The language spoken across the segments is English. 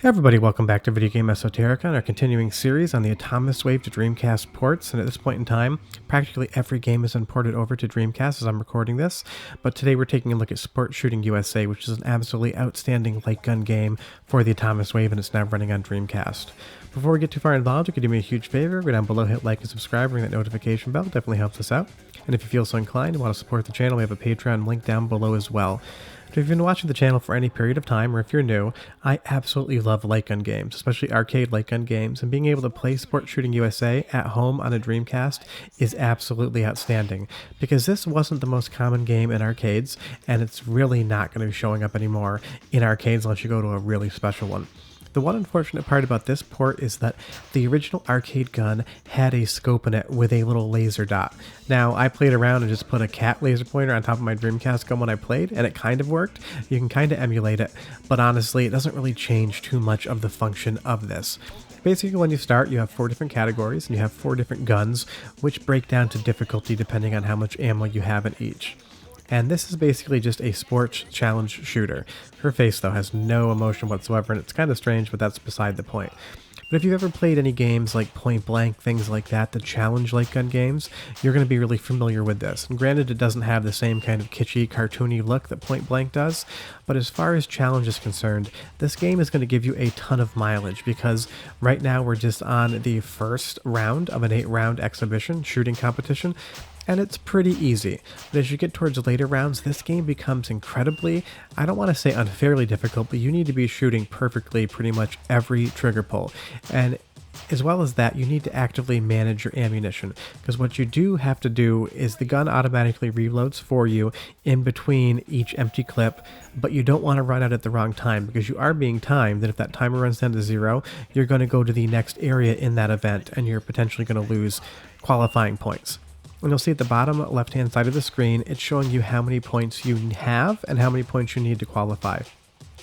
Hey everybody, welcome back to Video Game Esoterica and our continuing series on the Atomiswave to Dreamcast ports. And at this point in time, practically every game is imported over to Dreamcast as I'm recording this. But today we're taking a look at Sport Shooting USA, which is an absolutely outstanding light gun game for the Atomiswave, and it's now running on Dreamcast. Before we get too far involved, you could do me a huge favor. Go down below, hit like and subscribe, ring that notification bell. It definitely helps us out. And if you feel so inclined and want to support the channel, we have a Patreon link down below as well. If you've been watching the channel for any period of time, or if you're new, I absolutely love light gun games, especially arcade light gun games, and being able to play Sport Shooting USA at home on a Dreamcast is absolutely outstanding, because this wasn't the most common game in arcades, and it's really not going to be showing up anymore in arcades unless you go to a really special one. The one unfortunate part about this port is that the original arcade gun had a scope in it with a little laser dot. Now, I played around and just put a cat laser pointer on top of my Dreamcast gun when I played, and it kind of worked. You can kind of emulate it, but honestly, it doesn't really change too much of the function of this. Basically, when you start, you have 4 different categories, and you have 4 different guns, which break down to difficulty depending on how much ammo you have in each. And this is basically just a sports challenge shooter. Her face, though, has no emotion whatsoever, and it's kind of strange, but that's beside the point. But if you've ever played any games like Point Blank, things like that, the challenge light gun games, you're going to be really familiar with this. And granted, it doesn't have the same kind of kitschy, cartoony look that Point Blank does, but as far as challenge is concerned, this game is going to give you a ton of mileage, because right now we're just on the first round of an 8-round exhibition shooting competition, and it's pretty easy. But as you get towards later rounds, this game becomes incredibly, I don't want to say unfairly difficult, but you need to be shooting perfectly pretty much every trigger pull. And as well as that, you need to actively manage your ammunition, because what you do have to do is the gun automatically reloads for you in between each empty clip, but you don't want to run out at the wrong time, because you are being timed, and if that timer runs down to 0, you're going to go to the next area in that event, and you're potentially going to lose qualifying points. And you'll see at the bottom left-hand side of the screen, it's showing you how many points you have and how many points you need to qualify.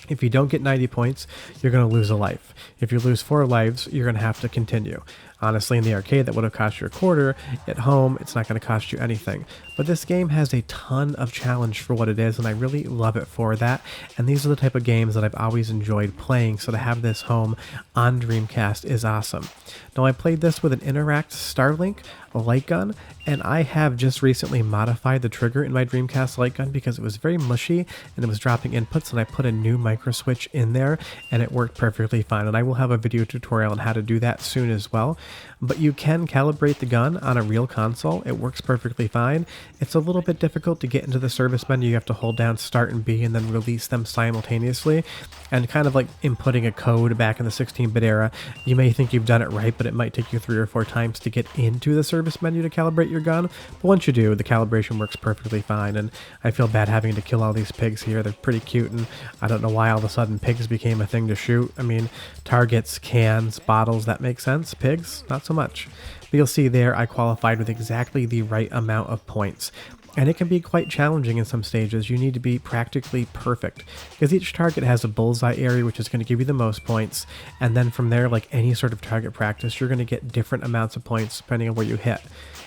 If you don't get 90 points, you're going to lose a life. If you lose 4 lives, you're going to have to continue. Honestly, in the arcade, that would have cost you a quarter. At home, it's not going to cost you anything. But this game has a ton of challenge for what it is, and I really love it for that. And these are the type of games that I've always enjoyed playing, so to have this home on Dreamcast is awesome. Now, I played this with an Interact Starlink, a light gun, and I have just recently modified the trigger in my Dreamcast light gun because it was very mushy and it was dropping inputs, and I put a new micro switch in there and it worked perfectly fine. And I will have a video tutorial on how to do that soon as well. But you can calibrate the gun on a real console. It works perfectly fine. It's a little bit difficult to get into the service menu. You have to hold down Start and B and then release them simultaneously. And kind of like inputting a code back in the 16-bit era, you may think you've done it right, but it might take you 3 or 4 times to get into the service menu to calibrate your gun. But once you do, the calibration works perfectly fine. And I feel bad having to kill all these pigs here. They're pretty cute, and I don't know why all of a sudden pigs became a thing to shoot. I mean, targets, cans, bottles, that makes sense. Pigs, not so much. But you'll see there I qualified with exactly the right amount of points. And it can be quite challenging in some stages. You need to be practically perfect, because each target has a bullseye area, which is going to give you the most points. And then from there, like any sort of target practice, you're going to get different amounts of points depending on where you hit.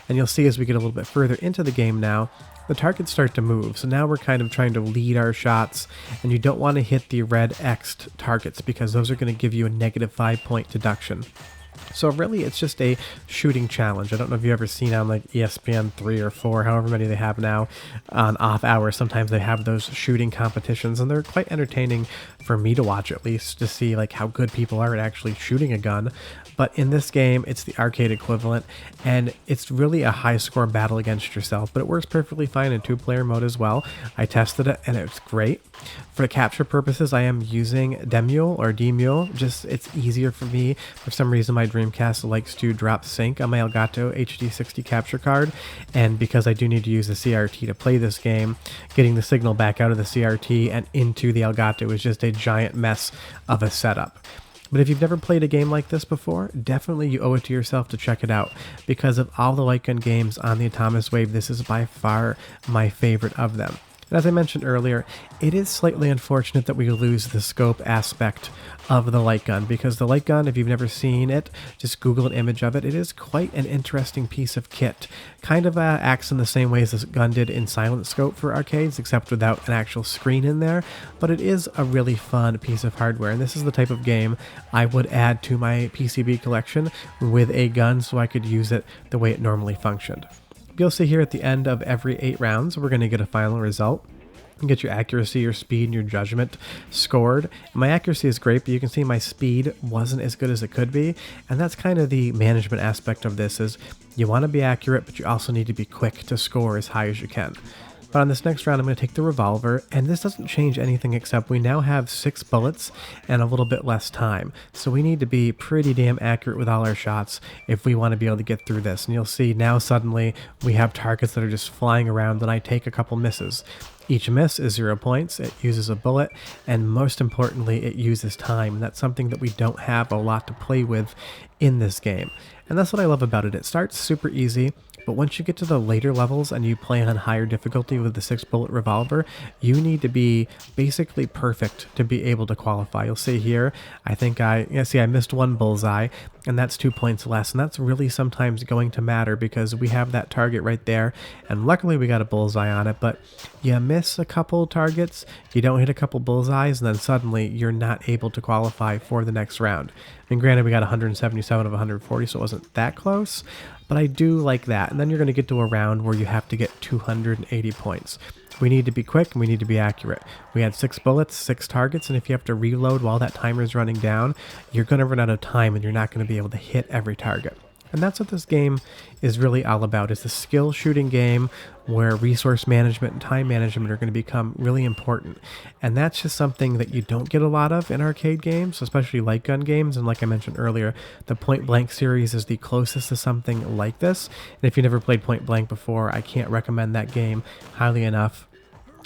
And you'll see as we get a little bit further into the game now, the targets start to move. So now we're kind of trying to lead our shots, and you don't want to hit the red X'd targets, because those are going to give you a negative 5-point deduction. So really, it's just a shooting challenge. I don't know if you've ever seen on like ESPN 3 or 4, however many they have now, on off hours. Sometimes they have those shooting competitions, and they're quite entertaining for me to watch, at least, to see like how good people are at actually shooting a gun. But in this game, it's the arcade equivalent, and it's really a high-score battle against yourself, but it works perfectly fine in 2-player mode as well. I tested it, and it's great. For capture purposes, I am using Demule or Demule. Just, it's easier for me. For some reason, my Dreamcast likes to drop sync on my Elgato HD60 capture card, and because I do need to use the CRT to play this game, getting the signal back out of the CRT and into the Elgato is just a giant mess of a setup. But if you've never played a game like this before, definitely you owe it to yourself to check it out. Because of all the light gun games on the Atomiswave, this is by far my favorite of them. And as I mentioned earlier, it is slightly unfortunate that we lose the scope aspect of the light gun, because the light gun, if you've never seen it, just Google an image of it. It is quite an interesting piece of kit. Kind of acts in the same way as this gun did in Silent Scope for arcades, except without an actual screen in there. But it is a really fun piece of hardware, and this is the type of game I would add to my PCB collection with a gun so I could use it the way it normally functioned. You'll see here at the end of every 8 rounds, we're going to get a final result. You get your accuracy, your speed, and your judgment scored. And my accuracy is great, but you can see my speed wasn't as good as it could be. And that's kind of the management aspect of this, is you want to be accurate, but you also need to be quick to score as high as you can. But on this next round, I'm going to take the revolver, and this doesn't change anything except we now have 6 bullets and a little bit less time. So we need to be pretty damn accurate with all our shots if we want to be able to get through this. And you'll see now suddenly we have targets that are just flying around, and I take a couple misses. Each miss is 0 points, it uses a bullet, and most importantly, it uses time. And that's something that we don't have a lot to play with in this game. And that's what I love about it. It starts super easy, but once you get to the later levels and you play on higher difficulty with the 6-bullet revolver, you need to be basically perfect to be able to qualify. You'll see here, I think I missed 1 bullseye, and that's 2 points less. And that's really sometimes going to matter because we have that target right there, and luckily we got a bullseye on it, but you miss a couple targets, you don't hit a couple bullseyes, and then suddenly you're not able to qualify for the next round. I mean, granted, we got 177 of 140, so it wasn't that close, but I do like that. And then you're going to get to a round where you have to get 280 points. We need to be quick and we need to be accurate. We had 6 bullets, 6 targets, and if you have to reload while that timer is running down, you're going to run out of time and you're not going to be able to hit every target. And that's what this game is really all about. It's a skill shooting game where resource management and time management are going to become really important. And that's just something that you don't get a lot of in arcade games, especially light gun games. And like I mentioned earlier, the Point Blank series is the closest to something like this. And if you never played Point Blank before, I can't recommend that game highly enough.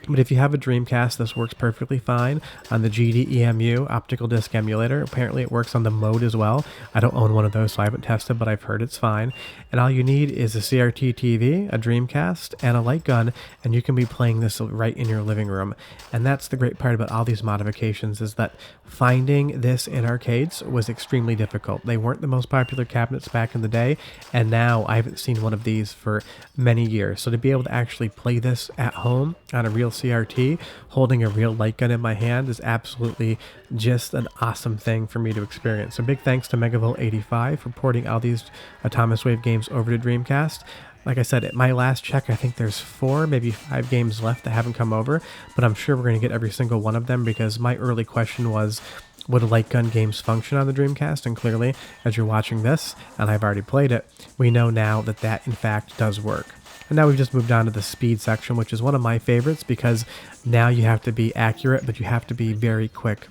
But if you have a Dreamcast, this works perfectly fine on the GDEMU optical disc emulator. Apparently it works on the mode as well. I don't own one of those, so I haven't tested, but I've heard it's fine. And all you need is a CRT TV, a Dreamcast, and a light gun, and you can be playing this right in your living room. And that's the great part about all these modifications, is that finding this in arcades was extremely difficult. They weren't the most popular cabinets back in the day, and now I haven't seen one of these for many years. So to be able to actually play this at home on a real CRT, holding a real light gun in my hand, is absolutely just an awesome thing for me to experience. So big thanks to Megavolt85 for porting all these Atomiswave games over to Dreamcast. Like I said, at my last check, I think there's 4, maybe 5 games left that haven't come over, but I'm sure we're going to get every single one of them, because my early question was, would light gun games function on the Dreamcast? And clearly, as you're watching this, and I've already played it, we know now that that in fact does work. And now we've just moved on to the speed section, which is one of my favorites, because now you have to be accurate, but you have to be very quick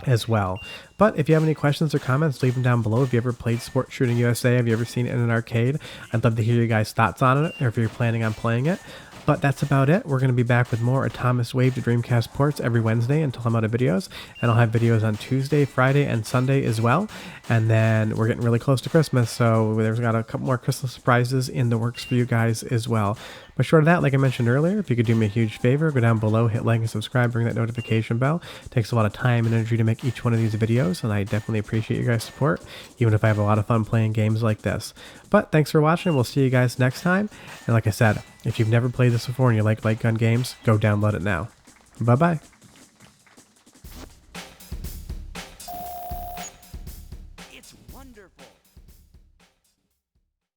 as well. But if you have any questions or comments, leave them down below. If you ever played Sport Shooting USA, have you ever seen it in an arcade? I'd love to hear you guys' thoughts on it, or if you're planning on playing it. But that's about it. We're going to be back with more Atomiswave to Dreamcast ports every Wednesday until I'm out of videos. And I'll have videos on Tuesday, Friday, and Sunday as well. And then we're getting really close to Christmas, so there's got a couple more Christmas surprises in the works for you guys as well. But short of that, like I mentioned earlier, if you could do me a huge favor, go down below, hit like and subscribe, ring that notification bell. It takes a lot of time and energy to make each one of these videos, and I definitely appreciate you guys' support, even if I have a lot of fun playing games like this. But thanks for watching. We'll see you guys next time. And like I said, if you've never played this before and you like light gun games, go download it now. Bye-bye.